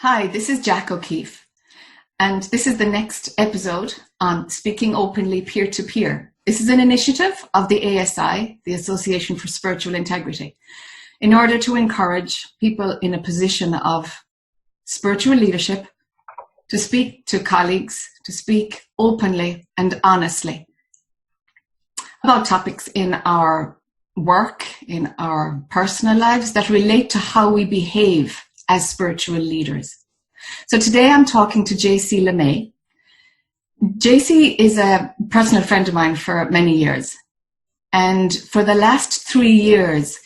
Hi, this is Jack O'Keefe, and this is the next episode on Speaking Openly Peer-to-Peer. This is an initiative of the ASI, the Association for Spiritual Integrity, in order to encourage people in a position of spiritual leadership to speak to colleagues, to speak openly and honestly about topics in our work, in our personal lives that relate to how we behave as spiritual leaders. So today I'm talking to JC LeMay. JC is a personal friend of mine for many years. And for the last 3 years,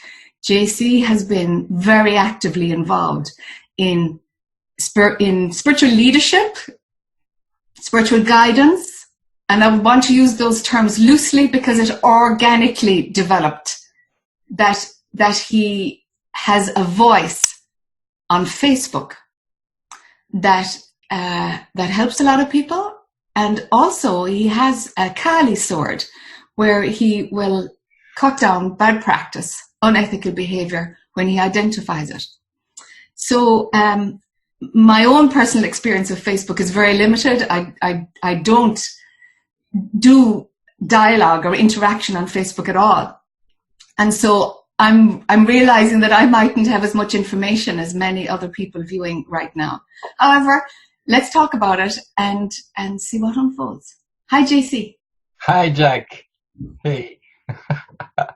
JC has been very actively involved in spiritual leadership, spiritual guidance, and I want to use those terms loosely because it organically developed that he has a voice on Facebook that helps a lot of people, and also he has a Kali sword where he will cut down bad practice, unethical behavior when he identifies it. So my own personal experience of Facebook is very limited. I don't do dialogue or interaction on Facebook at all, and so I'm realizing that I mightn't have as much information as many other people viewing right now. However, let's talk about it and see what unfolds. Hi, JC. Hi, Jack. Hey.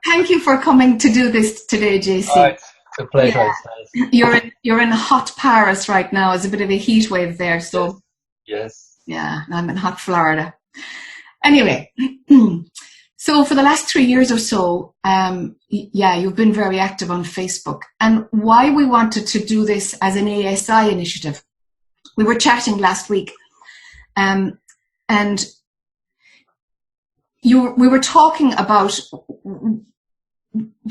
Thank you for coming to do this today, JC. Oh, it's a pleasure. Yeah. It's nice. You're in hot Paris right now. There's a bit of a heat wave there. So Yes. yeah, I'm in hot Florida. Anyway. So for the last 3 years or so, you've been very active on Facebook. And why we wanted to do this as an ASI initiative, we were chatting last week, and we were talking about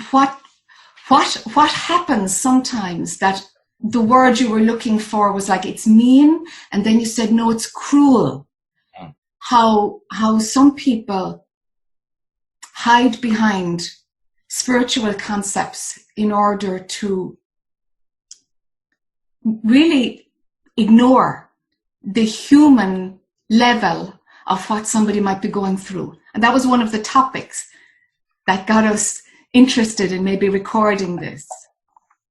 what happens sometimes, that the word you were looking for was like, it's mean, and then you said, no, it's cruel. How some people hide behind spiritual concepts in order to really ignore the human level of what somebody might be going through. And that was one of the topics that got us interested in maybe recording this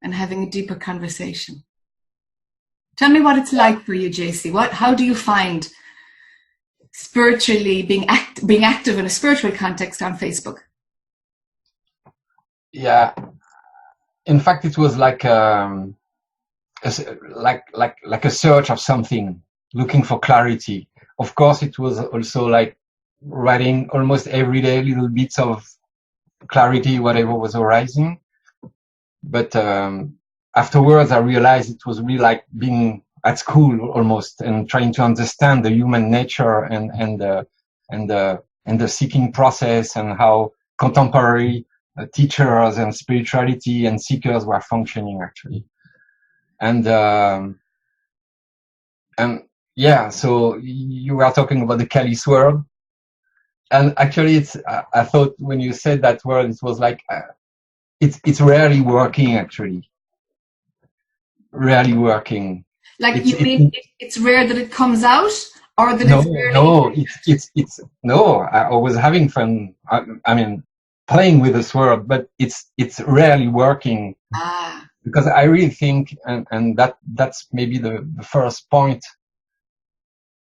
and having a deeper conversation. Tell me what it's like for you, JC. How do you find spiritually being active in a spiritual context on Facebook? Yeah. In fact, it was like a search of something, looking for clarity. Of course, it was also like writing almost every day little bits of clarity, whatever was arising. But afterwards, I realized it was really like being at school almost, and trying to understand the human nature and the seeking process, and how contemporary teachers and spirituality and seekers were functioning actually. And yeah, so you were talking about the Kali sword, and actually I thought when you said that word, it was like it's rarely working actually. Rarely working. Like you mean it's rare that it comes out, or that it's rarely... No, I was having fun. I mean, playing with the sword, but it's rarely working. Because I really think, and that's maybe the first point.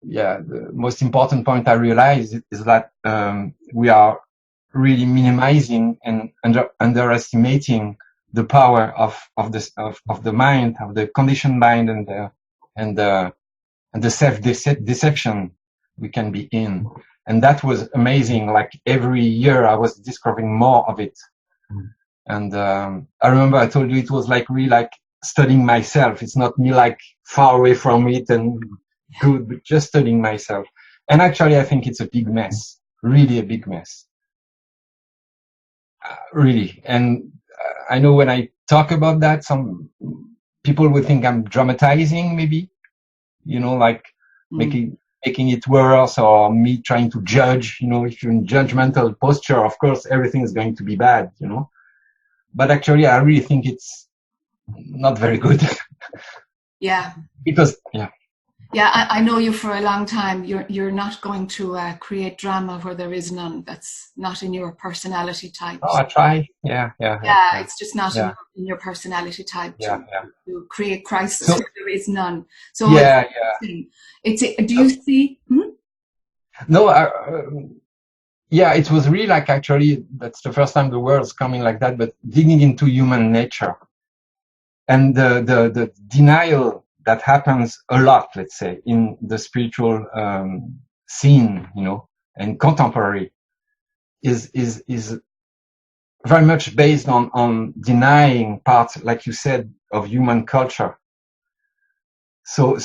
Yeah, the most important point I realized is that we are really minimizing and underestimating the power of the mind, of the conditioned mind, and the self-deception we can be in. And that was amazing. Like every year I was discovering more of it. And I remember I told you it was like really like studying myself. It's not me like far away from it and good, but just studying myself. And actually I think it's a big mess, really a big mess. Really. And I know when I talk about that, some people would think I'm dramatizing, maybe, like making it worse, or me trying to judge. If you're in judgmental posture, of course, everything is going to be bad, But actually, I really think it's not very good. Yeah. Because Yeah, I know you for a long time. You're not going to create drama where there is none. That's not in your personality type. I try. Yeah. It's just not in your personality type to create crisis where there is none. So do you see? No, it was really like, actually, that's the first time the word's coming like that, but digging into human nature and the denial that happens a lot, let's say, in the spiritual scene, and contemporary is very much based on denying parts, like you said, of human culture. So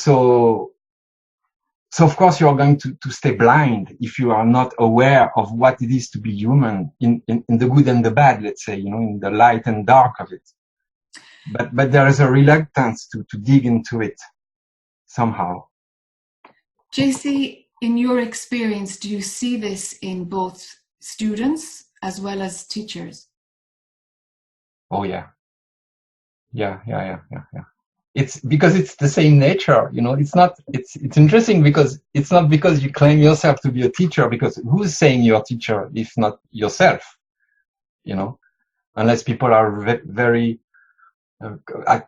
of course you're going to stay blind if you are not aware of what it is to be human in the good and the bad, let's say, in the light and dark of it. But there is a reluctance to dig into it somehow. JC, in your experience, do you see this in both students as well as teachers? Oh yeah. It's because it's the same nature, it's interesting because it's not because you claim yourself to be a teacher, because who's saying you're a teacher if not yourself, unless people are very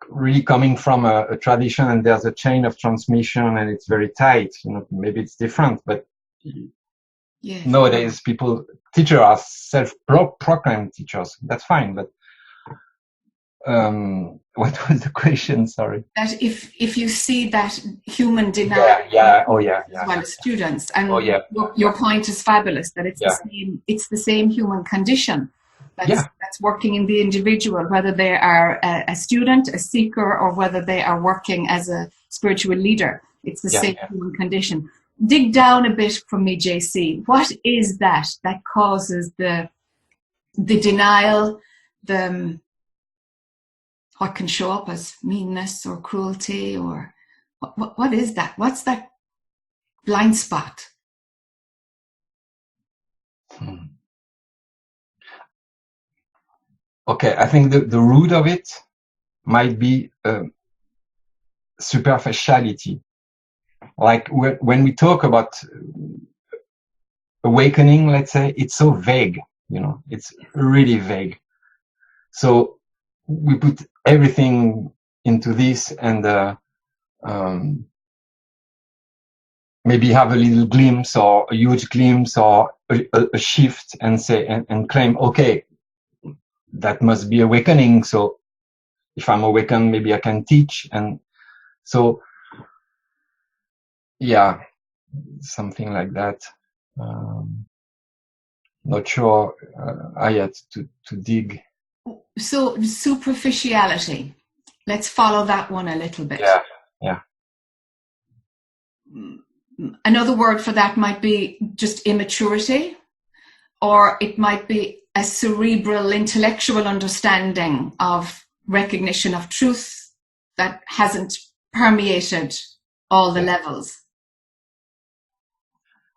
really coming from a tradition and there's a chain of transmission and it's very tight, maybe it's different, but nowadays teachers are self-proclaimed teachers. That's fine, but what was the question? Sorry. That if you see that human denial, as well as students, and your point is fabulous. That it's the same human condition that's working in the individual, whether they are a student, a seeker, or whether they are working as a spiritual leader. It's the same human condition. Dig down a bit for me, JC. What is that causes the denial, what can show up as meanness or cruelty, or what is that? What's that blind spot? Okay, I think the root of it might be superficiality. Like when we talk about awakening, let's say, it's so vague, it's really vague. So we put everything into this and maybe have a little glimpse or a huge glimpse or a shift and say and claim, okay, that must be awakening. So if I'm awakened, maybe I can teach. And so, something like that. Not sure I had to dig. So superficiality, let's follow that one a little bit. Yeah. Another word for that might be just immaturity, or it might be a cerebral intellectual understanding of recognition of truth that hasn't permeated all the levels.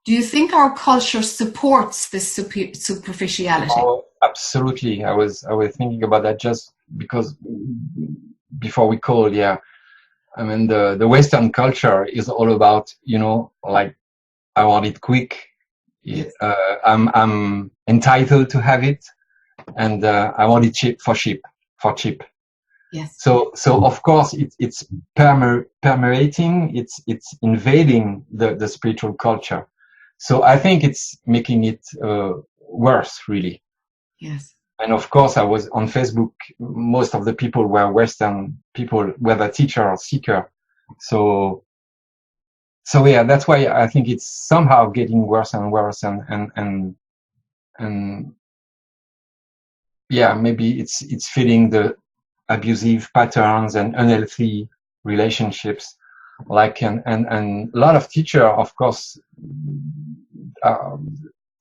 Do you think our culture supports this superficiality? Oh, absolutely. I was thinking about that just because before we called, I mean, the Western culture is all about, like, I want it quick. Yes. I'm entitled to have it, and I want it cheap. Yes. So of course it's permeating. It's invading the spiritual culture. So I think it's making it worse, really. Yes. And of course, I was on Facebook. Most of the people were Western people, whether teacher or seeker. So that's why I think it's somehow getting worse and worse. And maybe it's feeding the abusive patterns and unhealthy relationships. Like and a lot of teachers, of course,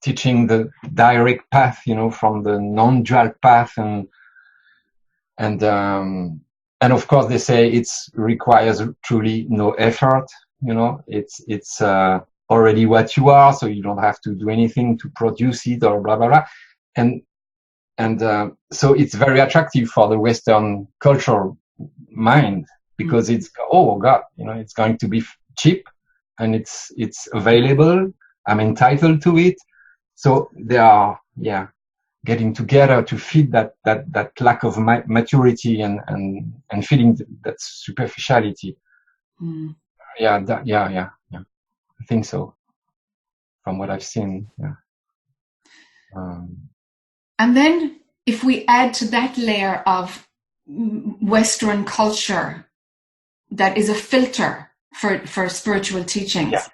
teaching the direct path, from the non-dual path, and of course they say it requires truly no effort. It's already what you are, so you don't have to do anything to produce it or blah blah blah, and so it's very attractive for the Western cultural mind. because it's, oh God, it's going to be cheap and it's available. I'm entitled to it. So they are, getting together to feed that lack of maturity and feeding that superficiality. I think so, from what I've seen. And then if we add to that layer of Western culture that is a filter for spiritual teachings,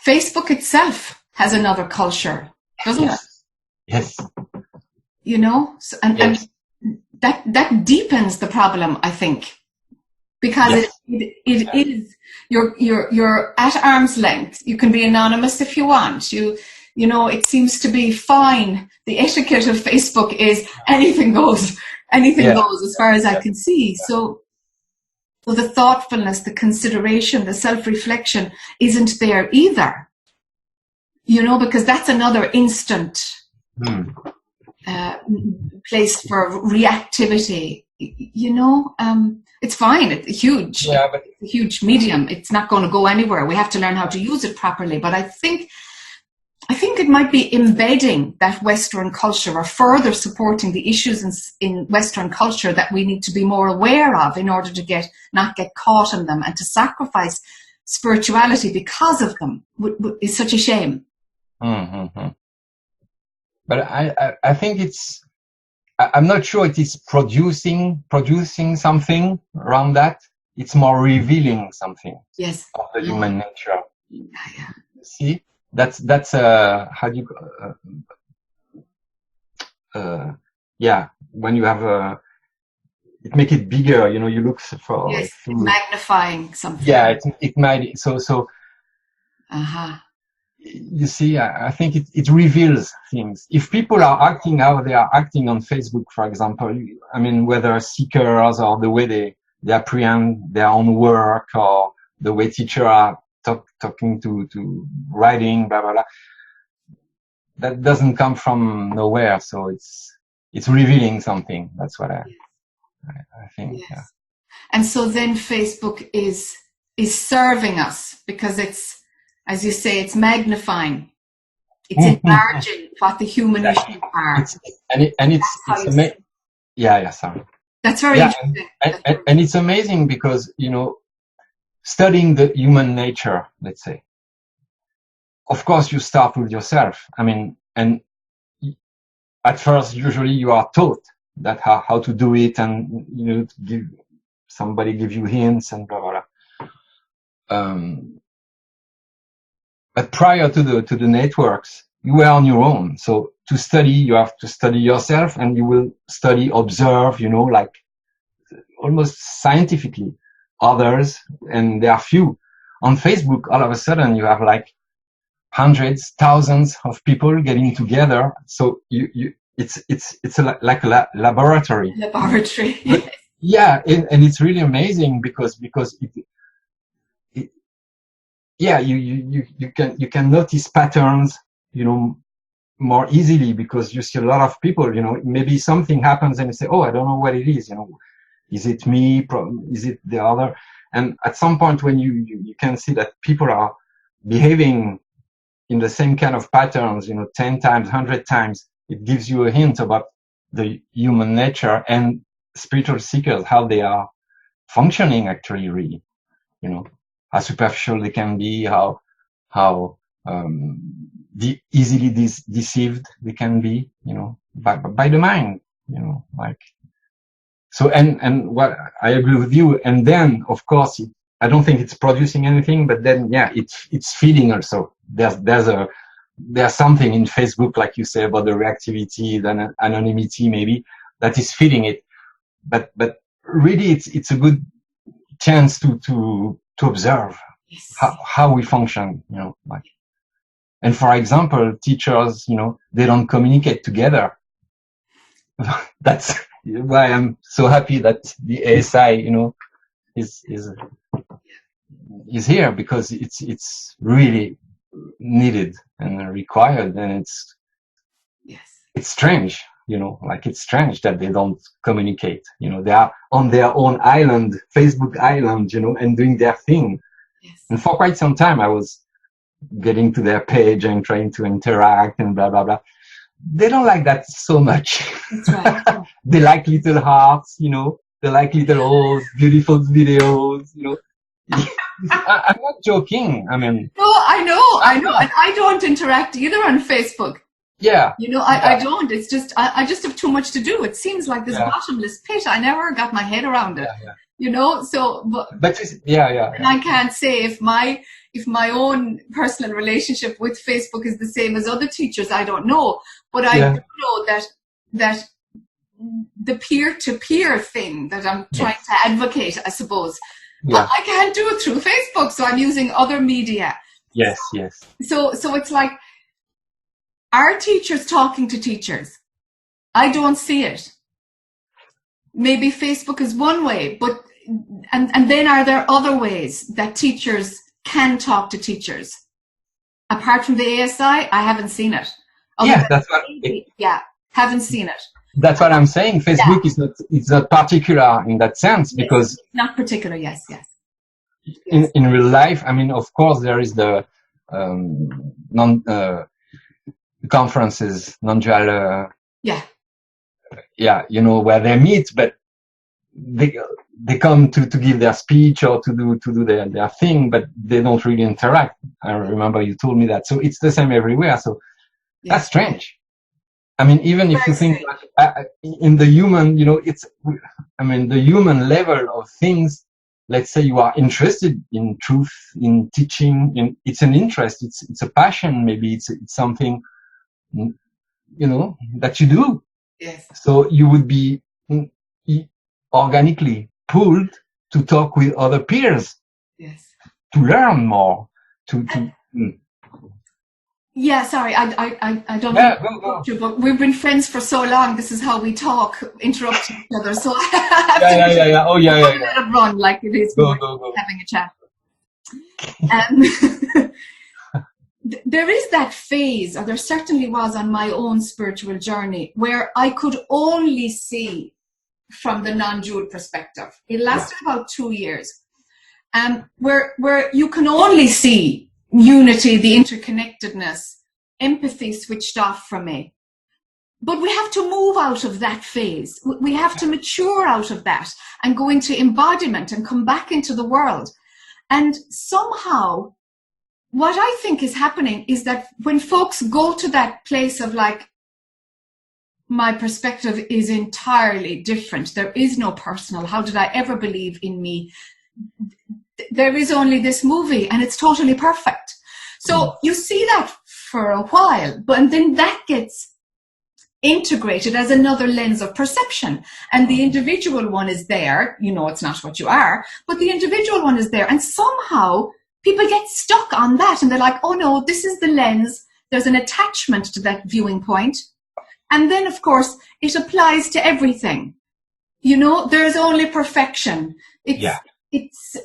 Facebook itself has another culture, doesn't it? Yes. And that deepens the problem, I think, because it is you're at arm's length. You can be anonymous if you want. It seems to be fine. The etiquette of Facebook is anything goes. Anything goes, as far as I can see. So the thoughtfulness, the consideration, the self-reflection isn't there either. Because that's another instant place for reactivity. It's fine. It's huge. But it's a huge medium. It's not going to go anywhere. We have to learn how to use it properly. But I think it might be embedding that Western culture or further supporting the issues in Western culture that we need to be more aware of in order to not get caught in them and to sacrifice spirituality because of them is such a shame. Mm-hmm. But I think I'm not sure it is producing something around that. It's more revealing something of the human nature. See? That's how do you when you have it make it bigger, you look for magnifying something. It might so you see, I think it reveals things. If people are acting how they are acting on Facebook, for example, whether seekers or the way they apprehend their own work or the way teachers are talking to writing, blah, blah, blah. That doesn't come from nowhere. So it's revealing something. That's what I think. Yes. Yeah. And so then Facebook is serving us because it's, as you say, it's magnifying. It's enlarging what the human issues are. Sorry. That's very interesting. And it's amazing because, studying the human nature, let's say, of course, you start with yourself. And at first, usually you are taught that how to do it and, somebody give you hints and blah, blah, blah. But prior to the networks, you were on your own. So to study, you have to study yourself and you will observe, like almost scientifically others. And there are few. On Facebook, all of a sudden you have like hundreds, thousands of people getting together. So it's like a laboratory. Laboratory. But, and it's really amazing because you can notice patterns, more easily because you see a lot of people, maybe something happens and you say, oh, I don't know what it is, is it me? Is it the other? And at some point when you can see that people are behaving in the same kind of patterns, 10 times, 100 times, it gives you a hint about the human nature and spiritual seekers, how they are functioning actually really, how superficial they can be, how easily deceived they can be, by the mind, so, and what I agree with you. And then, of course, I don't think it's producing anything, but then, it's feeding also. There's something in Facebook, like you say, about the reactivity, the anonymity, maybe, that is feeding it. But really, it's a good chance to observe how we function, and for example, teachers, they don't communicate together. That's why I'm so happy that the ASI, is here, because it's really needed and required, and it's strange Like it's strange that they don't communicate. They are on their own island, Facebook island, and doing their thing. Yes. And for quite some time, I was getting to their page and trying to interact and blah, blah, blah. They don't like that so much. That's right. They like little hearts, they like little beautiful videos, I'm not joking. I mean. No, I know. And I don't interact either on Facebook. Yeah. I don't. It's just, I just have too much to do. It seems like this bottomless pit. I never got my head around it. So, but yeah. And I can't say if my own personal relationship with Facebook is the same as other teachers, I don't know. But I do know that the peer-to-peer thing that I'm trying to advocate, I suppose, I can't do it through Facebook, so I'm using other media. Yes. So it's like, are teachers talking to teachers? I don't see it. Maybe Facebook is one way, but and then are there other ways that teachers can talk to teachers? Apart from the ASI, I haven't seen it. Haven't seen it. That's what I'm saying. Facebook is not particular in that sense, because not particular. Yes. In real life, I mean, of course, there is the conferences, non-dual. Where they meet, but they come to give their speech or to do their thing, but they don't really interact. I remember you told me that. So it's the same everywhere. So that's strange. I mean, even if you think in the human, the human level of things, let's say you are interested in truth, in teaching, it's an interest, it's a passion, maybe it's something, that you do. Yes. So you would be organically pulled to talk with other peers. Yes. To learn more. Yeah, sorry, I don't go. You, but we've been friends for so long. This is how we talk, interrupting each other. So yeah. Oh yeah. Let it run like it is. Go. Having a chat. There is that phase, or there certainly was on my own spiritual journey, where I could only see from the non-dual perspective. It lasted about 2 years, where you can only see unity, the interconnectedness, empathy switched off from me. But we have to move out of that phase. We have to mature out of that and go into embodiment and come back into the world. And somehow, what I think is happening is that when folks go to that place of like, my perspective is entirely different. There is no personal. How did I ever believe in me? There is only this movie and it's totally perfect. So you see that for a while, but then that gets integrated as another lens of perception. And the individual one is there. It's not what you are, but the individual one is there. And somehow people get stuck on that and they're like, oh no, this is the lens. There's an attachment to that viewing point. And then, of course, it applies to everything. There's only perfection. It's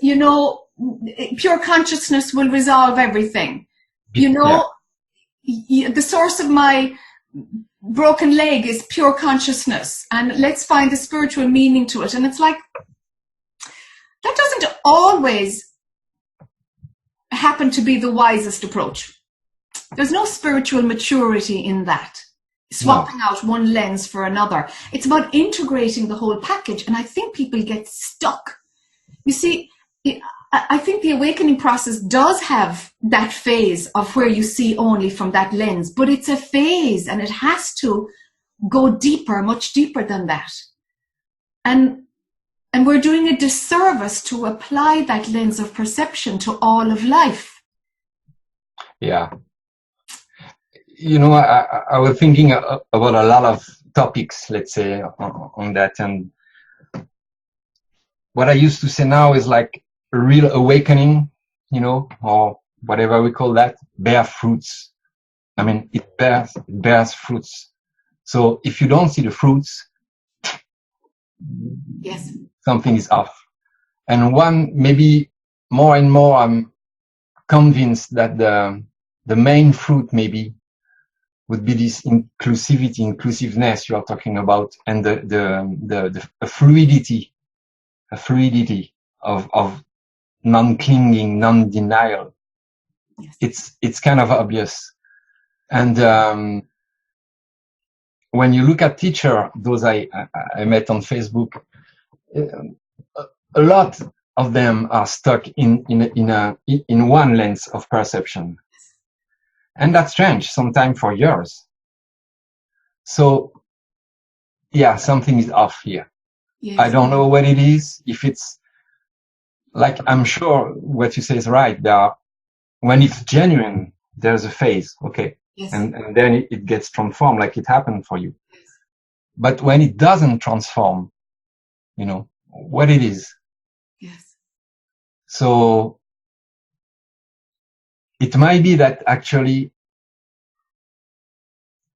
pure consciousness will resolve everything. The source of my broken leg is pure consciousness. And let's find the spiritual meaning to it. And it's like, that doesn't always happen to be the wisest approach. There's no spiritual maturity in that. Swapping out one lens for another. It's about integrating the whole package. And I think people get stuck. You see, I think the awakening process does have that phase of where you see only from that lens, but it's a phase and it has to go deeper, much deeper than that. And we're doing a disservice to apply that lens of perception to all of life. Yeah. I was thinking about a lot of topics, let's say, on that. And what I used to say now is like a real awakening, or whatever we call that, bear fruits. I mean, it bears fruits. So if you don't see the fruits, yes, something is off. And maybe more and more, I'm convinced that the main fruit maybe would be this inclusiveness you are talking about, and the fluidity of non-clinging, non-denial. Yes. It's kind of obvious. And when you look at teacher, those I met on Facebook, a lot of them are stuck in one lens of perception. And that's strange, sometimes for years. So, yeah, something is off here. Yes. I don't know what it is. If it's like, I'm sure what you say is right. When it's genuine, there's a phase, okay, yes. and then it gets transformed, like it happened for you. Yes. But when it doesn't transform, you know what it is. Yes. So it might be that actually,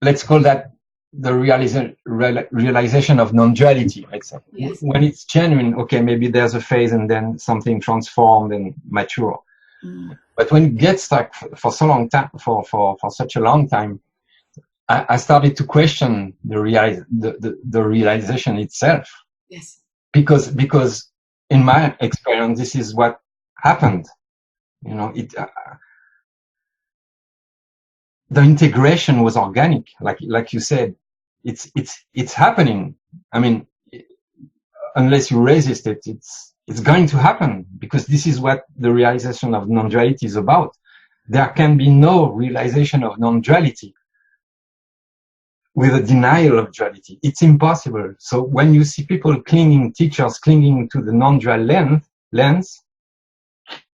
let's call that the realization of non-duality, let's say. Yes. When it's genuine, okay, maybe there's a phase and then something transformed and mature. Mm. But when it gets stuck for so long time, for such a long time, I started to question the realization itself. Yes. Because in my experience, this is what happened. You know, the integration was organic, like you said. It's happening. I mean, unless you resist it, it's going to happen, because this is what the realization of non-duality is about. There can be no realization of non-duality with a denial of duality. It's impossible. So when you see people teachers clinging to the non-dual lens,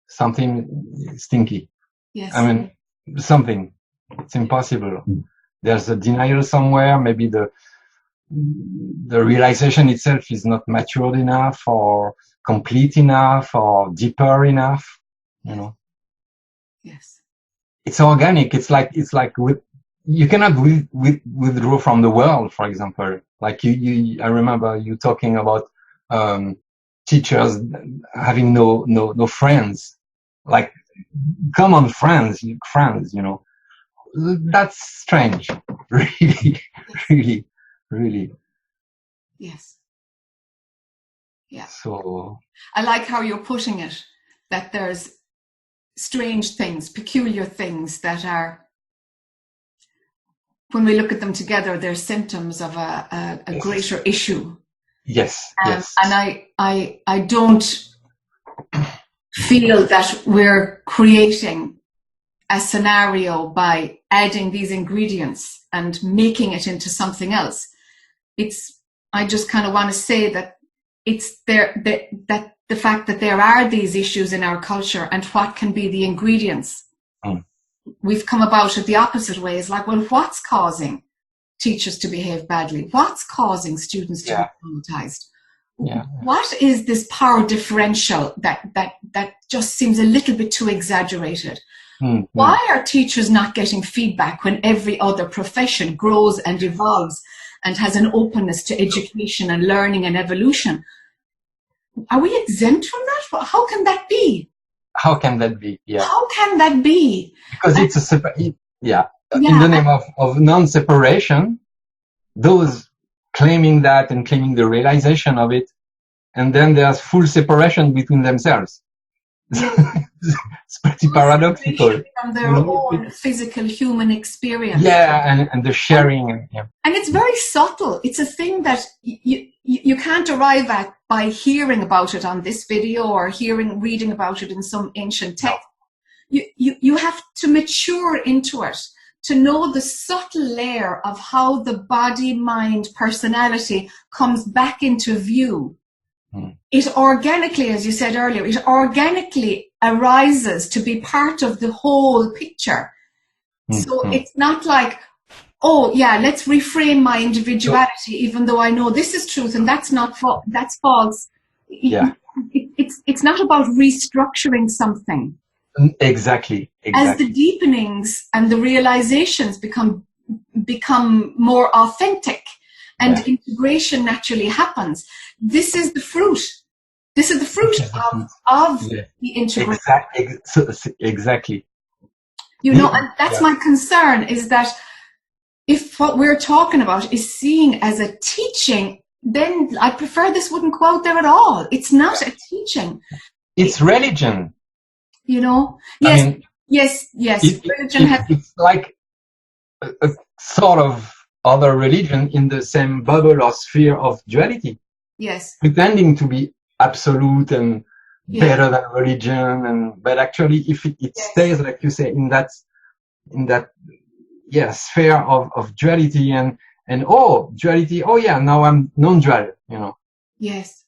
something stinky. Yes. I mean, something. It's impossible. There's a denial somewhere. Maybe the realization itself is not matured enough, or complete enough, or deeper enough. You know. Yes. It's organic. It's like you cannot withdraw from the world. For example, like I remember you talking about teachers having no friends, like common friends. You know. That's strange. Really, really, really. Yes. Yeah. So I like how you're putting it, that there's strange things, peculiar things that are, when we look at them together, they're symptoms of a yes. greater issue. Yes. Yes. And I don't feel that we're creating a scenario by adding these ingredients and making it into something else. I just kind of want to say that it's that the fact that there are these issues in our culture, and what can be the ingredients. We've come about it the opposite way. It's like, well, what's causing teachers to behave badly? What's causing students to be traumatized? Yeah. What is this power differential that just seems a little bit too exaggerated? Mm-hmm. Why are teachers not getting feedback when every other profession grows and evolves and has an openness to education and learning and evolution? Are we exempt from that? How can that be? How can that be? Yeah. How can that be? Because it's in the name of non-separation, those claiming that and claiming the realization of it, and then there's full separation between themselves. It's pretty paradoxical. From their own physical human experience. Yeah, and the sharing. And it's very subtle. It's a thing that you can't arrive at by hearing about it on this video or reading about it in some ancient text. You have to mature into it to know the subtle layer of how the body, mind, personality comes back into view. It organically, as you said earlier, it organically arises to be part of the whole picture. So it's not like, oh yeah, let's reframe my individuality, even though I know this is truth and that's not that's false. Yeah. It's not about restructuring something. Exactly. As the deepenings and the realizations become more authentic, and integration naturally happens. This is the fruit. This is the fruit of the integration. Exactly. You know, and that's my concern, is that if what we're talking about is seen as a teaching, then I prefer this wouldn't go out there at all. It's not a teaching. It's religion. You know? Yes, I mean, yes. It's like a sort of other religion in the same bubble or sphere of duality. Yes. Pretending to be absolute and better than religion, but actually if it stays, like you say, in that sphere of duality and duality, now I'm non-dual, you know. Yes.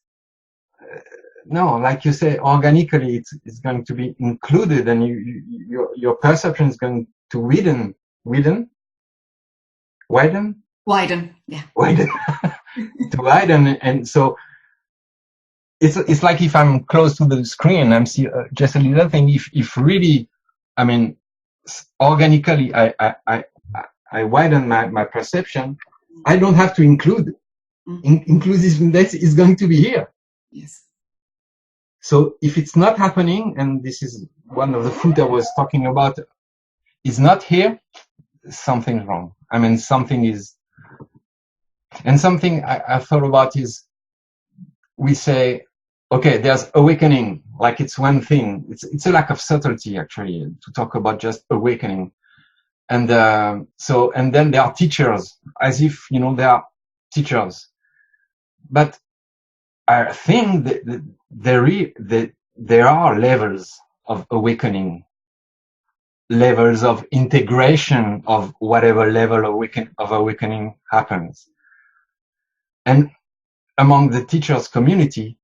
No, like you say, organically it's going to be included, and your perception is going to widen, yeah, widen to widen, and so it's like if I'm close to the screen, I'm see just a little thing. If really, I mean, organically, I widen my perception. I don't have to include. Inclusiveness is going to be here. Yes. So if it's not happening, and this is one of the fruit I was talking about, is not here, something's wrong. I mean, something is, and something I thought about is, we say, okay, there's awakening, like it's one thing. It's a lack of subtlety, actually, to talk about just awakening. And and then there are teachers, as if, you know, there are teachers. But I think that there are levels of awakening, levels of integration of whatever level of awakening happens. And among the teachers community,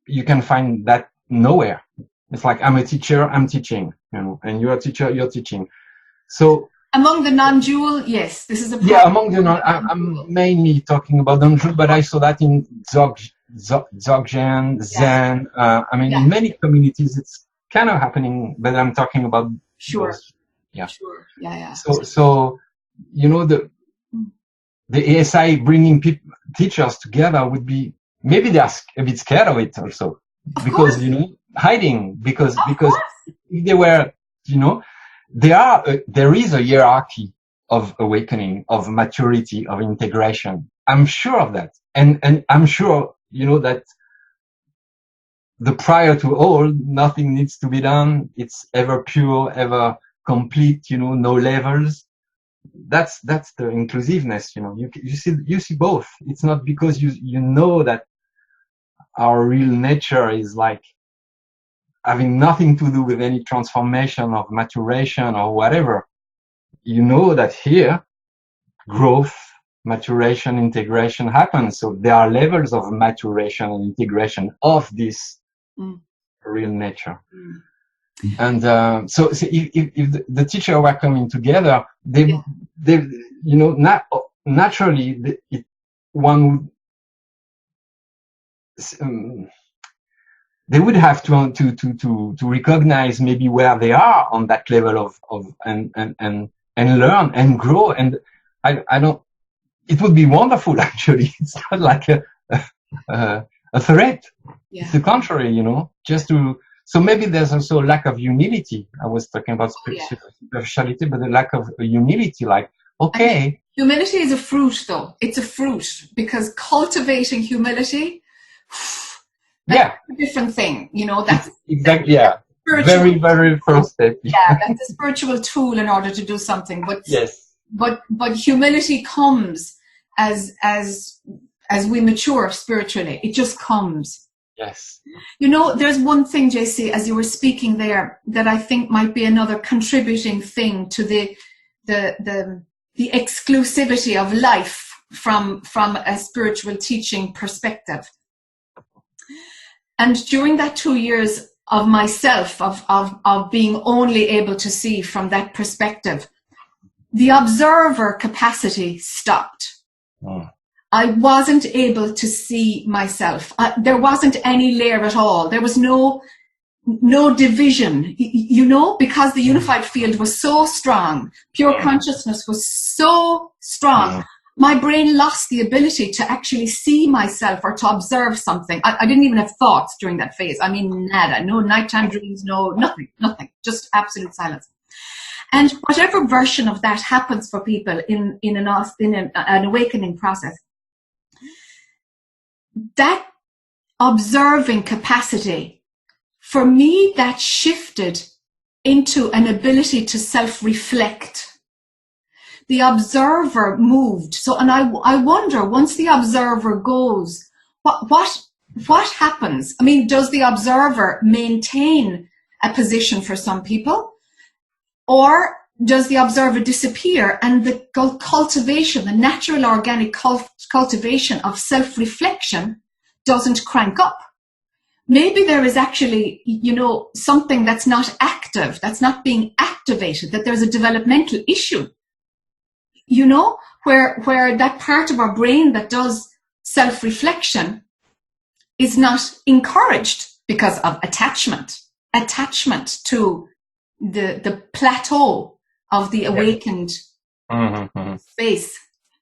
you can find that nowhere. It's like, I'm a teacher, I'm teaching, you know, and you're a teacher, you're teaching. So among the non-dual, yes, this is a problem. Yeah, among the I'm mainly talking about non-dual, but I saw that in Dzogchen, Zen. I mean, in many communities, it's kind of happening, but I'm talking about those, Sure. Yeah. So you know, the ASI bringing teachers together would be, maybe they're a bit scared of it also, because, you know, hiding, because if they were, you know, there is a hierarchy of awakening, of maturity, of integration. I'm sure of that. And I'm sure, you know, that the prior to all, nothing needs to be done. It's ever pure, ever complete, you know, no levels. That's the inclusiveness, you know. You see both. It's not because you know that our real nature is like having nothing to do with any transformation of maturation or whatever. You know that here, growth, maturation, integration happens. So there are levels of maturation and integration of this real nature. And so if the teacher were coming together, they you know, naturally one would, they would have to recognize maybe where they are on that level of and learn and grow. And I don't, it would be wonderful, actually. It's not like a threat. Yeah. It's the contrary, you know, so maybe there's also a lack of humility. I was talking about spirituality, but the lack of humility, like, okay. Humility is a fruit, though. It's a fruit, because cultivating humility, that's a different thing, you know. That's exactly, very, very first step. Yeah, that's a spiritual tool in order to do something. But yes, but humility comes as we mature spiritually. It just comes. Yes. You know, there's one thing, JC, as you were speaking there, that I think might be another contributing thing to the exclusivity of life from a spiritual teaching perspective. And during that 2 years of myself, of being only able to see from that perspective, the observer capacity stopped. I wasn't able to see myself. There wasn't any layer at all. There was no division, you know, because the unified field was so strong. Pure consciousness was so strong. My brain lost the ability to actually see myself or to observe something. I didn't even have thoughts during that phase. I mean, nada. No nighttime dreams, no, nothing. Just absolute silence. And whatever version of that happens for people in an awakening process, that observing capacity, for me, that shifted into an ability to self-reflect. The observer moved. So, and I wonder, once the observer goes, what happens? I mean, does the observer maintain a position for some people? Or does the observer disappear and the cultivation, the natural organic cultivation of self-reflection doesn't crank up? Maybe there is actually, something that's not active, that's not being activated, that there's a developmental issue, where that part of our brain that does self-reflection is not encouraged because of attachment to the plateau of the awakened space,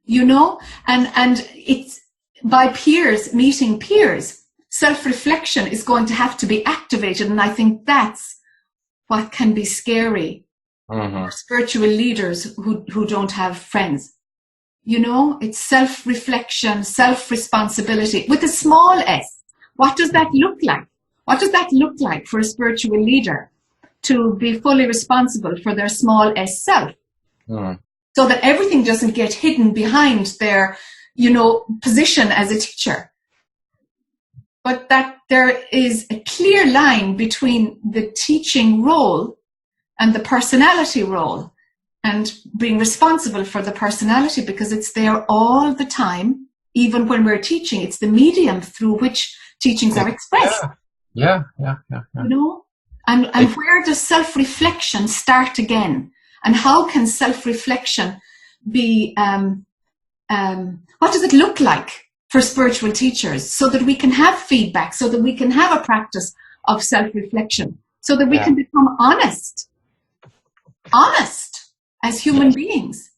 and it's by peers meeting peers, self-reflection is going to have to be activated. And I think that's what can be scary for spiritual leaders who don't have friends. It's self-reflection, self-responsibility with a small s. What does that look like? What does that look like for a spiritual leader to be fully responsible for their small s self? So that everything doesn't get hidden behind their, position as a teacher. But that there is a clear line between the teaching role and the personality role, and being responsible for the personality, because it's there all the time. Even when we're teaching, it's the medium through which teachings are expressed. Yeah. And where does self-reflection start again? And how can self-reflection be, what does it look like for spiritual teachers, so that we can have feedback, so that we can have a practice of self-reflection, so that we can become honest as human beings.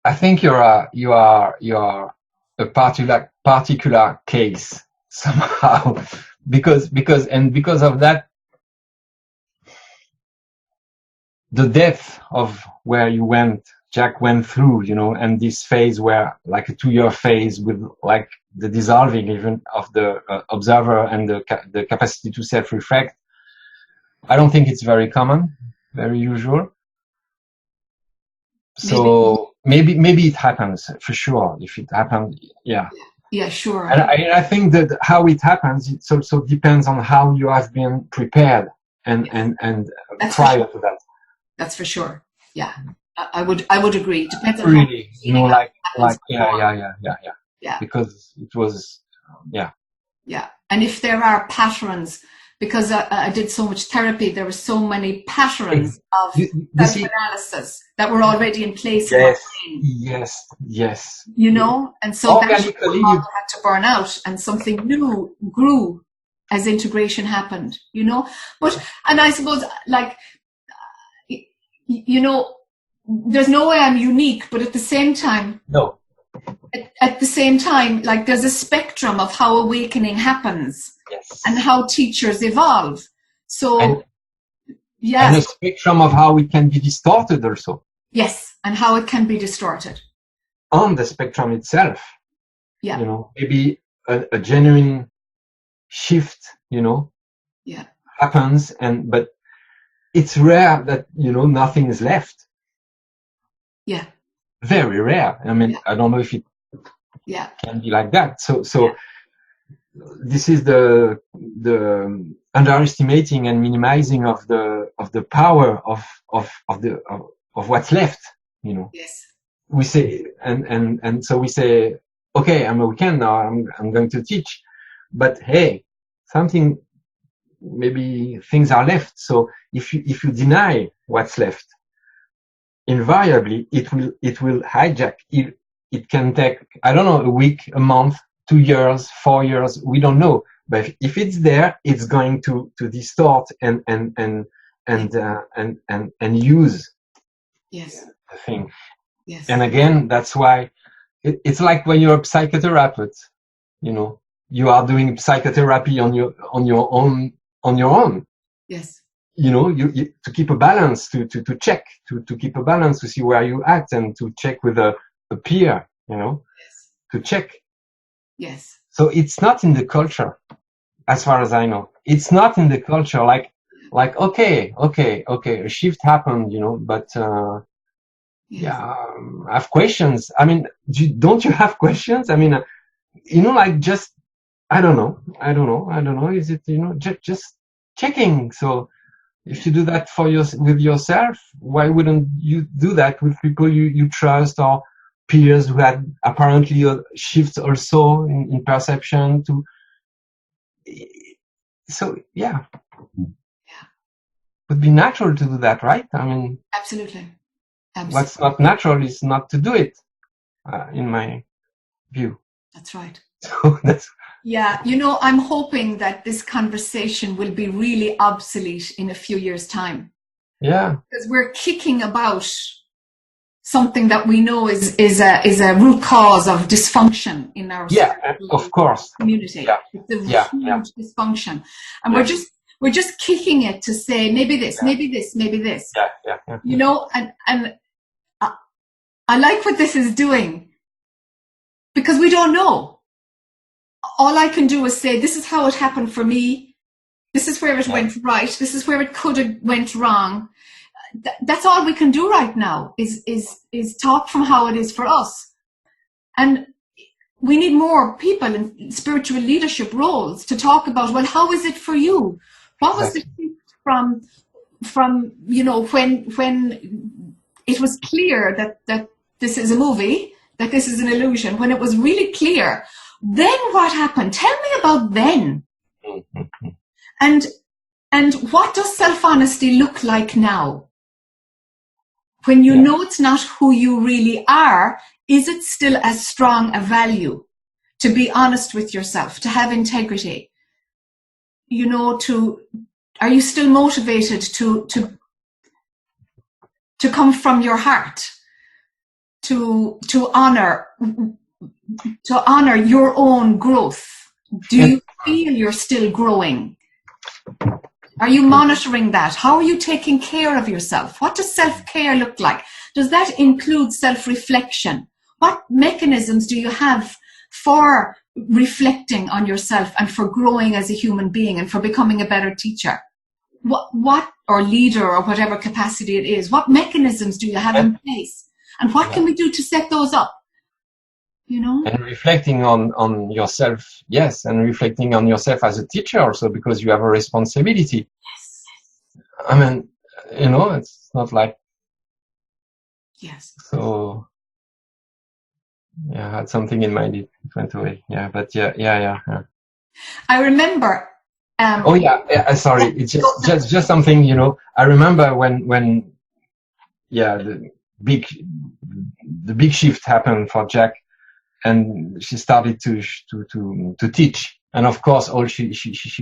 I think you are a particular case somehow, because of that, the depth of where Jack went through, and this phase where, like a 2-year phase with like the dissolving even of the observer and the capacity to self-reflect. I don't think it's very common, very usual. So maybe it happens for sure. If it happens, yeah, sure. And I think that how it happens, it also depends on how you have been prepared and prior to that. That's for sure. Yeah, I would agree. Depends on really, yeah. Because it was, yeah. And if there are patterns, because I did so much therapy, there were so many patterns of self-analysis that were already in place. Yes. And so that had to burn out, and something new grew as integration happened. But, and I suppose, like, there's no way I'm unique, but at the same time, no. At the same time, like, there's a spectrum of how awakening happens, and how teachers evolve. So, and a spectrum of how it can be distorted also. Yes, and how it can be distorted. On the spectrum itself. Maybe a genuine shift, happens, but it's rare that, nothing is left. Yeah. Very rare. I mean, I don't know if it can be like that. So this is the underestimating and minimizing of the power of what's left, Yes. We say, and so we say, okay, I'm a weekend now, I'm going to teach, but hey, maybe things are left. So if you deny what's left, invariably it will hijack. It can take, I don't know, a week, a month, 2 years, 4 years, we don't know. But if it's there, it's going to distort and use the thing. Yes. And again, that's why it's like when you're a psychotherapist, you are doing psychotherapy on your own. Yes. You know, you to keep a balance, to check, to keep a balance, to see where you at, and to check with a peer, you know, yes. to check. Yes. So it's not in the culture, as far as I know. It's not in the culture. Like okay, a shift happened, you know, but I have questions. I mean, don't you have questions? I mean, you know, like just I don't know. Is it, you know, just checking? So if you do that with yourself, why wouldn't you do that with people you trust, or peers who had apparently a shift also in perception to? So yeah, would be natural to do that, right? I mean, absolutely. What's not natural is not to do it, in my view. That's right. So yeah, you know, I'm hoping that this conversation will be really obsolete in a few years' time. Yeah. Because we're kicking about something that we know is a root cause of dysfunction in our of course community. Yeah. It's a huge dysfunction, and we're just kicking it to say maybe this, maybe this, maybe this. Yeah. You know, and I like what this is doing, because we don't know. All I can do is say, this is how it happened for me. This is where it went right. This is where it could have went wrong. That's all we can do right now is talk from how it is for us. And we need more people in spiritual leadership roles to talk about, well, how is it for you? What was the shift from, you know, when it was clear that this is a movie, that this is an illusion, when it was really clear, then what happened? Tell me about then. And what does self-honesty look like now? When you know it's not who you really are, is it still as strong a value to be honest with yourself, to have integrity? You know, are you still motivated to come from your heart, to honor your own growth? Do you feel you're still growing? Are you monitoring that? How are you taking care of yourself? What does self-care look like? Does that include self-reflection? What mechanisms do you have for reflecting on yourself and for growing as a human being and for becoming a better teacher? What or leader, or whatever capacity it is, what mechanisms do you have in place? And what can we do to set those up? You know? And reflecting on yourself, yes, and reflecting on yourself as a teacher also, because you have a responsibility. Yes. I mean, you know, it's not like... Yes. So, yeah, I had something in mind, it went away. Yeah, but yeah. I remember... sorry, it's just something, you know, I remember when the big shift happened for Jack, and she started to teach, and of course all she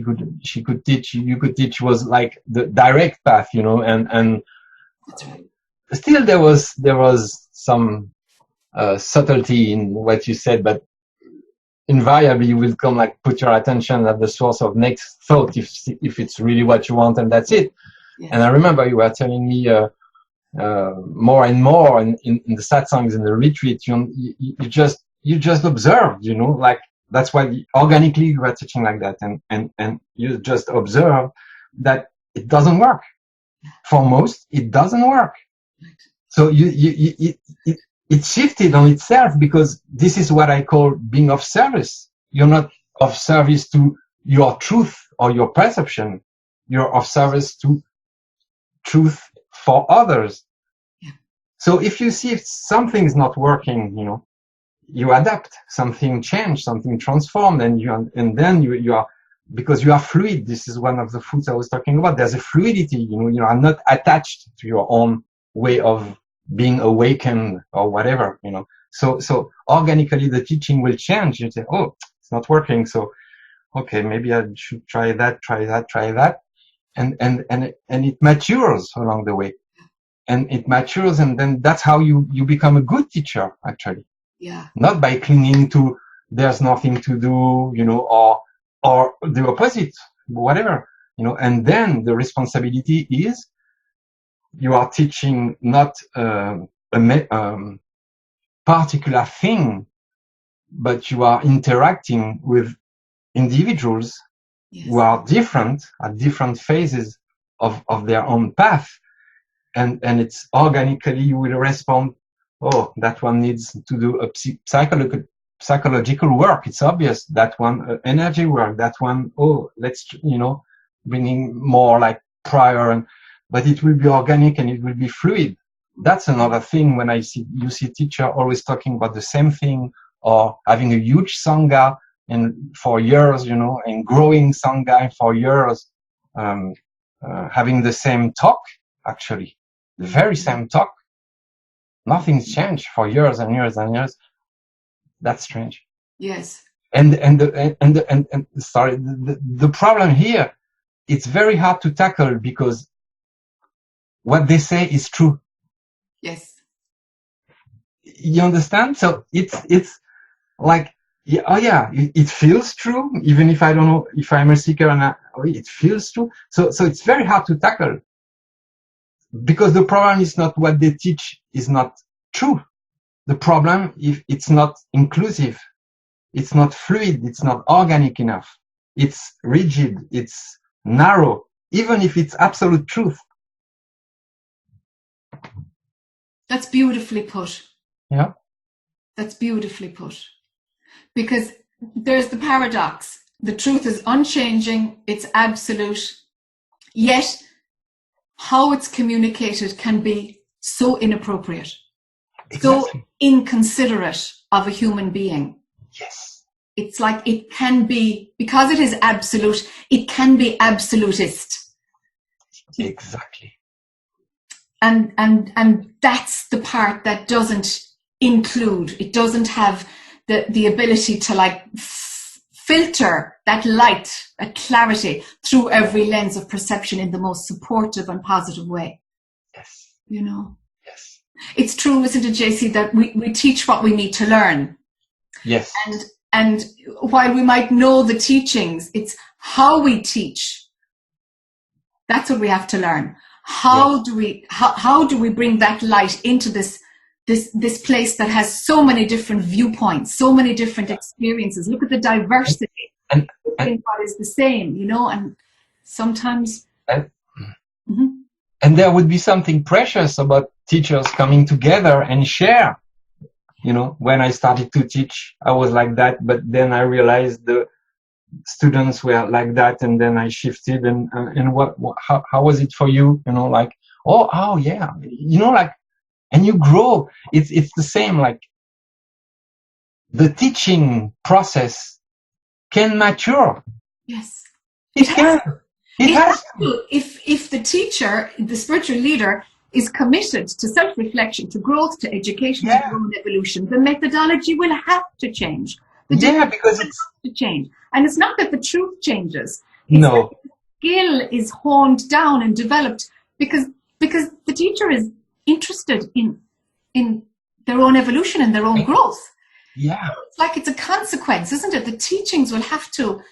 could teach, you could teach, was like the direct path, you know, and still there was some subtlety in what you said, but invariably you will come, like, put your attention at the source of next thought, if it's really what you want, and that's it. Yes. And I remember you were telling me more and more in the satsangs, in the retreat, you just observed, you know, like, that's why organically you were teaching like that, and you just observe that it doesn't work. For most, it doesn't work. So it shifted on itself, because this is what I call being of service. You're not of service to your truth or your perception. You're of service to truth for others. Yeah. So if you see if something is not working, you know, you adapt, something change, something transform, and then you are, because you are fluid. This is one of the fruits I was talking about. There's a fluidity, you know, you are not attached to your own way of being awakened or whatever, you know. So organically the teaching will change. You say, oh, it's not working, so okay, maybe I should try that, and it matures along the way, and it matures, and then that's how you become a good teacher, actually. Yeah. Not by clinging to there's nothing to do, or the opposite, whatever, and then the responsibility is you are teaching not a particular thing, but you are interacting with individuals who are different at different phases of their own path. And it's organically you will respond, oh, that one needs to do a psychological work. It's obvious. That one energy work. That one, oh, let's, bringing more like prior, but it will be organic and it will be fluid. That's another thing when you see teacher always talking about the same thing, or having a huge Sangha and for years, and growing Sangha for years, having the same talk, actually, the very same talk. Nothing's changed for years and years and years. That's strange. Yes. And sorry, the problem here, it's very hard to tackle because what they say is true. Yes. You understand? So it's like, it feels true, even if I don't know if I'm a seeker or not. It feels true. So it's very hard to tackle because the problem is not what they teach is not true. The problem if it's not inclusive, it's not fluid, it's not organic enough. It's rigid, it's narrow, even if it's absolute truth. That's beautifully put. Yeah. That's beautifully put. Because there's the paradox. The truth is unchanging, it's absolute, yet how it's communicated can be so inappropriate, exactly. So inconsiderate of a human being. Yes. It's like it can be, because it is absolute, it can be absolutist. Exactly. And that's the part that doesn't include, it doesn't have the ability to like filter that light, that clarity through every lens of perception in the most supportive and positive way. Yes. Yes. It's true, isn't it, JC, that we teach what we need to learn. Yes. And while we might know the teachings, it's how we teach. That's what we have to learn. How do we bring that light into this place that has so many different viewpoints, so many different experiences? Look at the diversity in what is the same, and sometimes. And there would be something precious about teachers coming together and share. When I started to teach, I was like that, but then I realized the students were like that, and then I shifted. And how was it for you? Oh yeah, and you grow. It's the same. Like the teaching process can mature. Yes, it can. It has to. If the teacher, the spiritual leader, is committed to self-reflection, to growth, to education, to their own evolution, the methodology will have to change. Because it's to change, and it's not that the truth changes. It's that the skill is honed down and developed because the teacher is interested in their own evolution and their own growth. Yeah, it's like it's a consequence, isn't it? The teachings will have to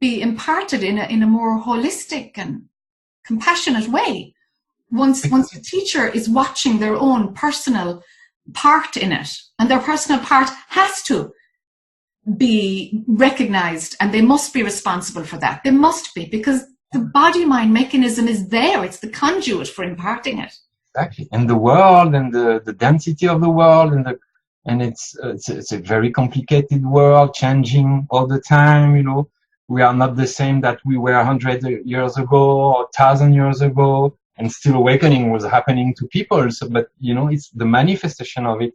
be imparted in a more holistic and compassionate way. Once the teacher is watching their own personal part in it, and their personal part has to be recognized, and they must be responsible for that. They must be, because the body-mind mechanism is there. It's the conduit for imparting it. Exactly. And the world and the density of the world and it's a very complicated world, changing all the time, We are not the same that we were 100 years ago or 1,000 years ago, and still awakening was happening to people. So, but it's the manifestation of it.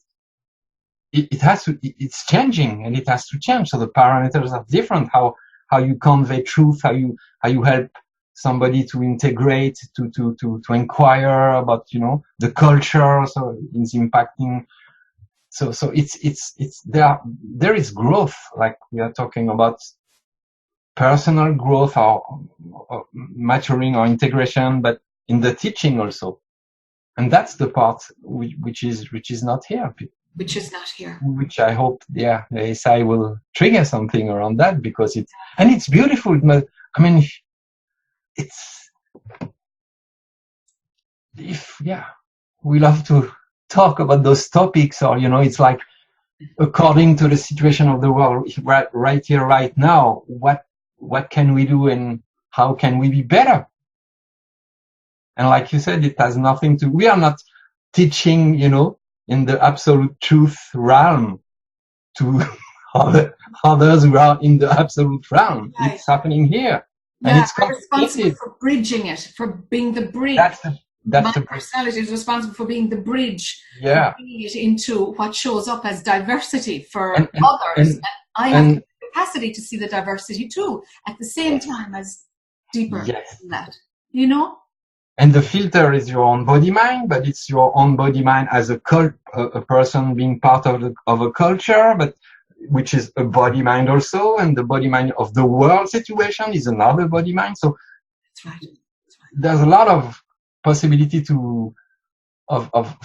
It's changing, and it has to change. So the parameters are different. How you convey truth, how you help somebody to integrate, to inquire about, the culture. So it's impacting. So it's there is growth, like we are talking about personal growth or maturing or integration, but in the teaching also. And that's the part which is not here. which is not here. Which I hope, the ASI will trigger something around that, because it's beautiful. I mean, we love to talk about those topics, or, it's like, according to the situation of the world right here, right now, what can we do and how can we be better? And like you said, it has nothing to, we are not teaching, in the absolute truth realm to others who are in the absolute realm. Right. It's happening here. Yeah, and it's responsible for bridging it, for being the bridge. My personality is responsible for being the bridge, bringing it into what shows up as diversity for others. And I have the capacity to see the diversity too, at the same time as deeper than that, And the filter is your own body mind, but it's your own body mind as a person being part of a culture, but which is a body mind also, and the body mind of the world situation is another body mind. So that's right. There's a lot of possibility of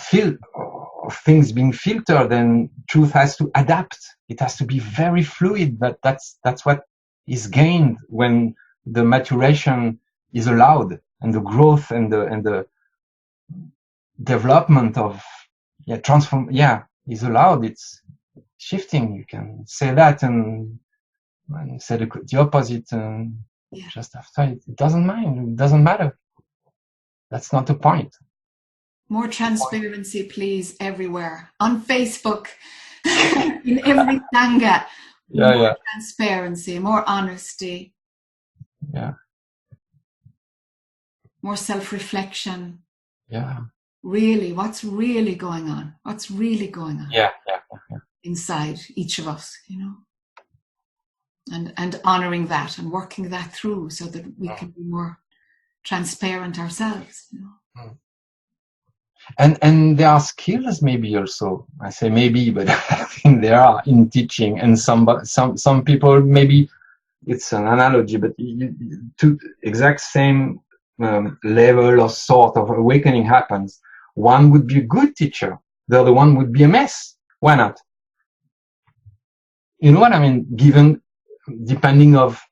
things being filtered, and truth has to adapt. It has to be very fluid. That's what is gained when the maturation is allowed, and the growth and the development of is allowed. It's shifting. You can say that and say the opposite, and just after it doesn't matter. That's not the point. More transparency, please, everywhere. On Facebook, in every Sangha. More transparency, more honesty. Yeah. More self-reflection. Yeah. Really, what's really going on? What's really going on? Yeah. Inside each of us, and honoring that and working that through so that we can be more transparent ourselves. And there are skills maybe also. I say maybe, but I think there are in teaching, and some people, maybe it's an analogy, but to exact same level or sort of awakening happens. One would be a good teacher, the other one would be a mess. Why not? You know what I mean? Given, depending of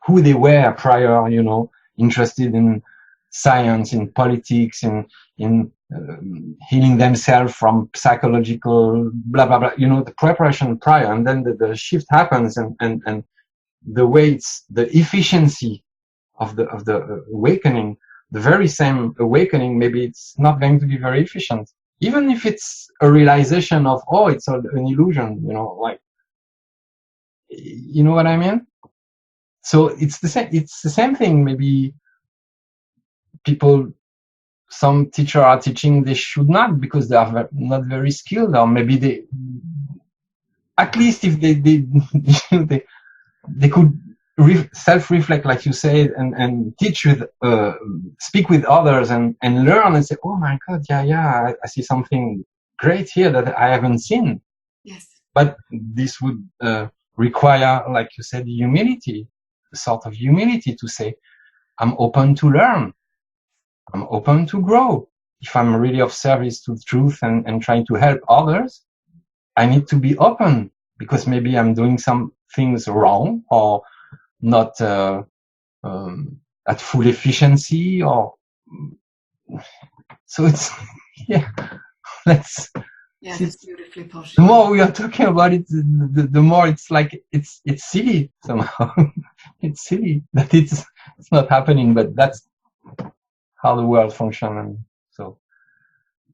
who they were prior, interested in science, in politics, in healing themselves from psychological blah blah blah. The preparation prior, and then the shift happens, and the way it's the efficiency of the awakening, the very same awakening, maybe it's not going to be very efficient, even if it's a realization of it's an illusion. You know what I mean? So it's the same thing. Maybe some teachers are teaching they should not, because they are not very skilled, or maybe they, at least if they could self-reflect, like you said, and teach speak with others and learn and say, oh my God, I see something great here that I haven't seen. Yes. But this would require, like you said, humility, a sort of humility to say, I'm open to learn. I'm open to grow. If I'm really of service to the truth and trying to help others, I need to be open, because maybe I'm doing some things wrong, or not at full efficiency, or so it's that's beautifully put. The more we are talking about it, the more it's like it's silly somehow. It's silly that it's not happening, but that's how the world functions, and so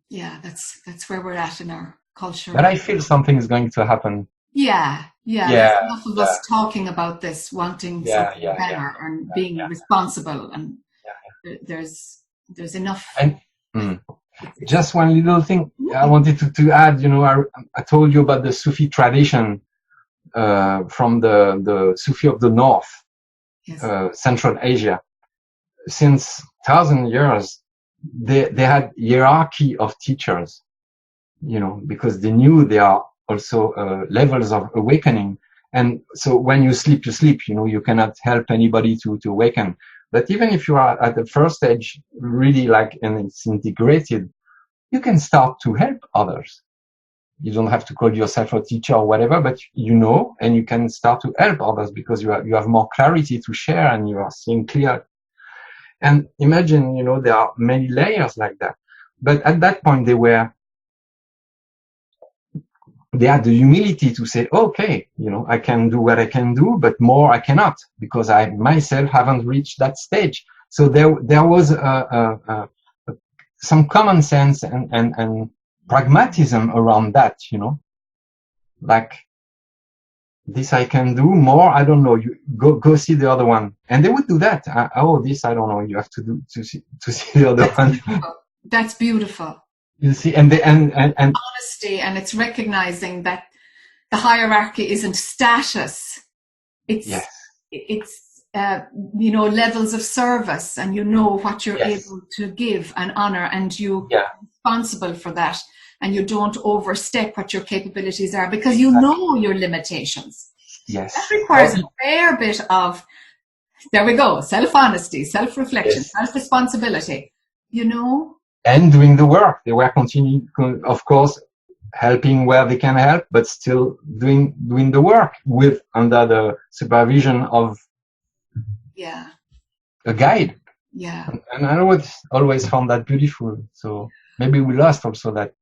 that's where we're at in our culture. But I feel something is going to happen. There's enough of us talking about this, wanting something better and being responsible, and there's enough. And just one little thing I wanted to add. I told you about the Sufi tradition from the Sufi of the North, Central Asia. Since 1,000 years, they had hierarchy of teachers, because they knew there are also levels of awakening. And so when you sleep, you cannot help anybody to awaken. But even if you are at the first stage, really and it's integrated, you can start to help others. You don't have to call yourself a teacher or whatever, but you know, and you can start to help others because you have more clarity to share and you are seeing clear. And imagine, you know, there are many layers like that. But at that point, they had the humility to say, okay, you know, I can do what I can do, but more I cannot because I myself haven't reached that stage. So there was some common sense and pragmatism around that, you know, like this I can do, more I don't know. You go see the other one, and they would do that. This I don't know. You have to do to see the other one. Beautiful. That's beautiful. You see, and honesty, and it's recognizing that the hierarchy isn't status. It's you know, levels of service, and you know what you're able to give and honor, and you're responsible for that, and you don't overstep what your capabilities are because you know your limitations. Yes, that requires a fair bit of, there we go, self-honesty, self-reflection, self-responsibility, you know. And doing the work. They were continuing, of course, helping where they can help, but still doing the work under the supervision of a guide. Yeah. And I always found that beautiful. So maybe we lost also that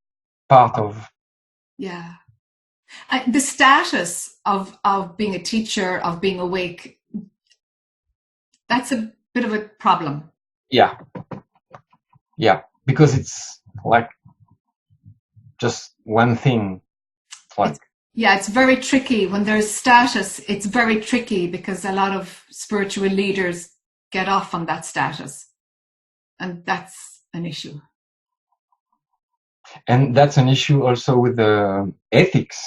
part of. Yeah. The status of being a teacher, of being awake, that's a bit of a problem. Yeah. Yeah. Because it's like just one thing. It's very tricky. When there's status, it's very tricky because a lot of spiritual leaders get off on that status. And that's an issue. And that's an issue also with the ethics.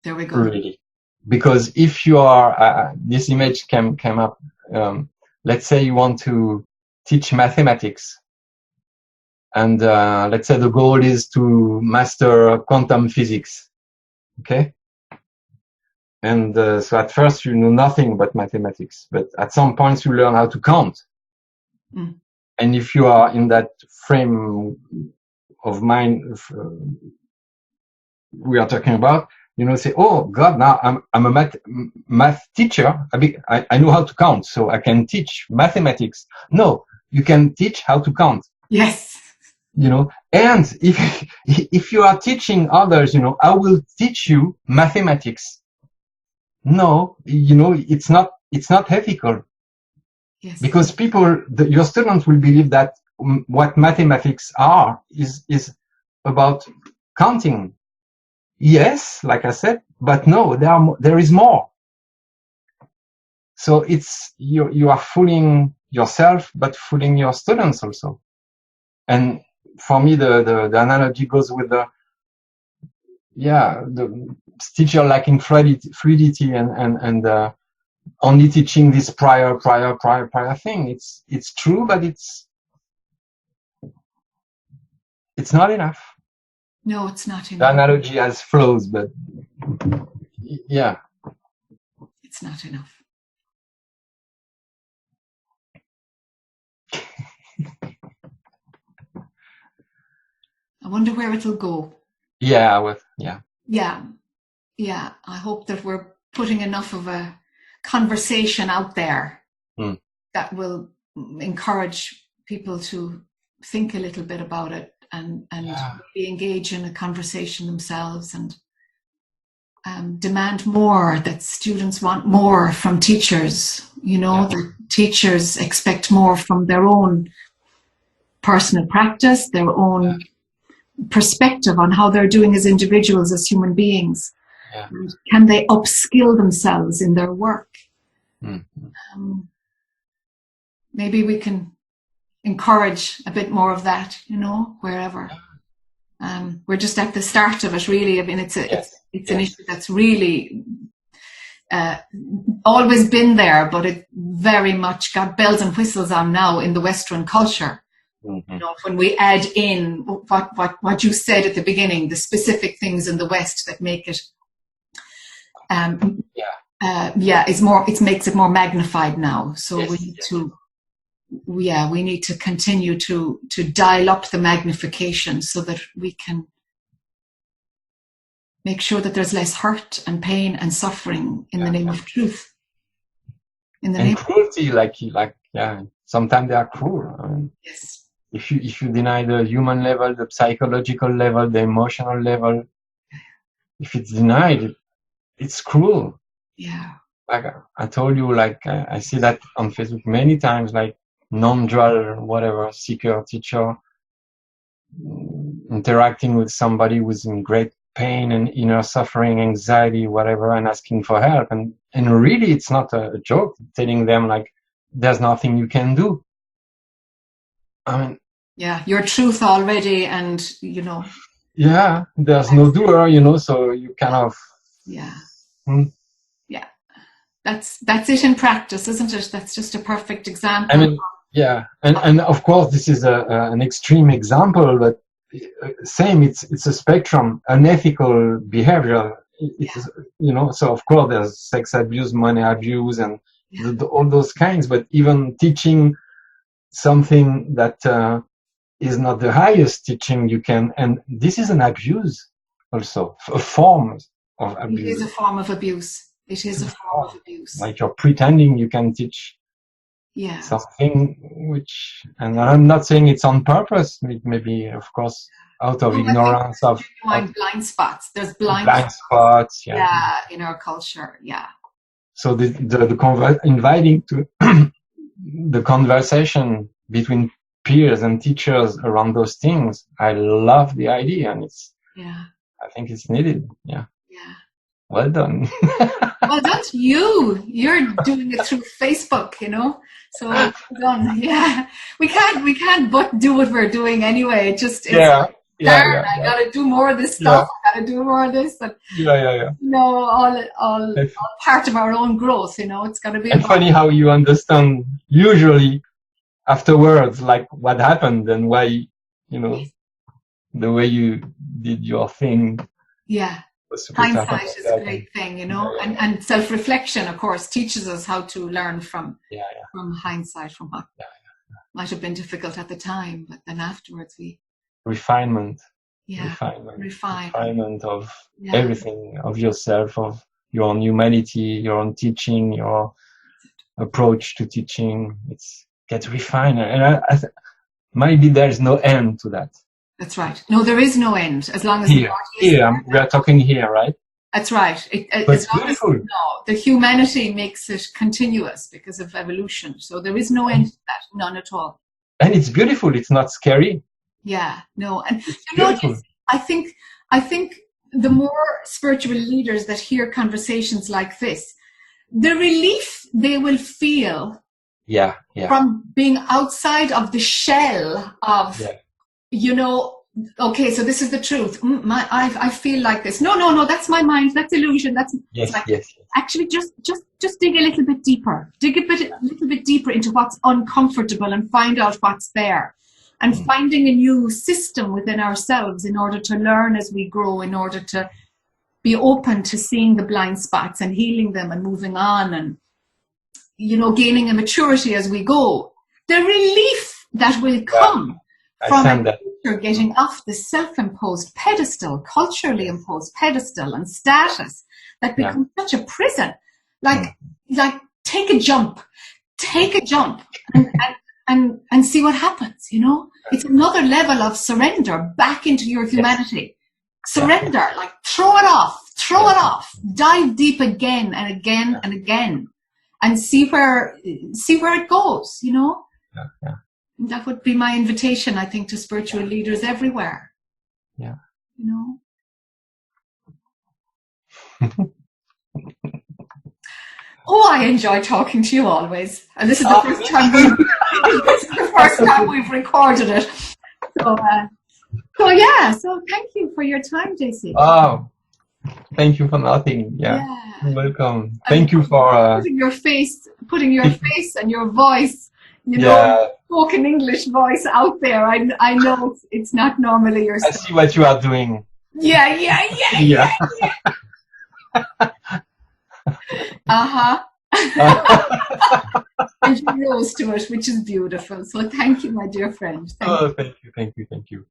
There we go. Really. Because if you are, this image came up, let's say you want to teach mathematics. And let's say the goal is to master quantum physics. Okay? And so at first you know nothing about mathematics, but at some point you learn how to count. Mm. And if you are in that frame of mind we are talking about, you know, say, oh God, now I'm a math teacher. I know how to count, so I can teach mathematics. No, you can teach how to count. Yes. You know, and if you are teaching others, you know, I will teach you mathematics. No, you know, it's not ethical. Yes. Because your students will believe that what mathematics are is about counting. Yes, like I said, but no, there is more. So it's you are fooling yourself, but fooling your students also. And for me, the analogy goes with the teacher lacking fluidity and only teaching this prior thing. It's true, but it's not enough. No, it's not enough. The analogy has flaws, but yeah, it's not enough. I wonder where it'll go. Yeah. I hope that we're putting enough of a conversation out there that will encourage people to think a little bit about it and really engage in a conversation themselves and demand more, that students want more from teachers. You know, that teachers expect more from their own personal practice, their own perspective on how they're doing as individuals, as human beings. Yeah. Can they upskill themselves in their work? Maybe we can encourage a bit more of that, you know, wherever. We're just at the start of it, really. I mean, it's an issue that's really always been there, but it very much got bells and whistles on now in the Western culture. You know, when we add in what you said at the beginning, the specific things in the West that make it, it makes it more magnified now. So we need to continue to dial up the magnification so that we can make sure that there's less hurt and pain and suffering in the name of truth. In the name cruelty, like sometimes they are cruel. I mean, yes. If you deny the human level, the psychological level, the emotional level, if it's denied, it's cruel. Yeah. Like I told you, like I see that on Facebook many times, like non-dual, whatever, seeker, teacher, interacting with somebody who's in great pain and inner suffering, anxiety, whatever, and asking for help. And really, it's not a joke, telling them like, there's nothing you can do. I mean, yeah, your truth already, and yeah, there's no doer, so you kind of yeah. That's it in practice, isn't it? That's just a perfect example. I mean, yeah, and of course this is an extreme example, but same, it's a spectrum, unethical behavior. So of course there's sex abuse, money abuse, and all those kinds. But even teaching something that is not the highest teaching you can, and this is an abuse, also a form of abuse. It is a form of abuse. It is a form of abuse. Like you're pretending you can teach something which, and I'm not saying it's on purpose, maybe, of course, out of ignorance of blind spots. There's blind spots. Yeah, in our culture. Yeah. So inviting to the conversation between peers and teachers around those things, I love the idea, and I think it's needed. Yeah. Well done. Well done to you. You're doing it through Facebook, So well done. Yeah. We can't but do what we're doing anyway. I gotta do more of this stuff. I gotta do more of this. And, all part of our own growth, It's gotta be. It's funny how you understand usually afterwards, like what happened and why, the way you did your thing. Yeah. Hindsight is a great thing, and self-reflection, of course, teaches us how to learn from hindsight, from what might have been difficult at the time, but then afterwards refinement of everything, of yourself, of your own humanity, your own teaching, your approach to teaching. It gets refined, and maybe there is no end to that. That's right. No, there is no end, as long as we are talking here, right? That's right. It's beautiful. The humanity makes it continuous because of evolution. So there is no end to that, none at all. And it's beautiful. It's not scary. Yeah, no. And I think the more spiritual leaders that hear conversations like this, the relief they will feel from being outside of the shell of okay, so this is the truth. I feel like this. No, that's my mind. That's illusion. That's Actually, just dig a little bit deeper. Dig a little bit deeper into what's uncomfortable and find out what's there. And finding a new system within ourselves in order to learn as we grow, in order to be open to seeing the blind spots and healing them and moving on and, gaining a maturity as we go. The relief that will come from getting off the self-imposed pedestal, culturally imposed pedestal and status that becomes such a prison. Like take a jump and see what happens, It's another level of surrender back into your humanity. Surrender, like throw it off, dive deep again and again and again and see where it goes, That would be my invitation, I think, to spiritual leaders everywhere. Yeah. I enjoy talking to you always. And this is the first time we've recorded it. So thank you for your time, JC. Oh, thank you for nothing. Yeah. You're welcome. Thank you for putting your face and your voice, spoken English voice out there. I know it's not normally your I see what you are doing. Yeah. And you rose to it, which is beautiful. So thank you, my dear friend. Thank you.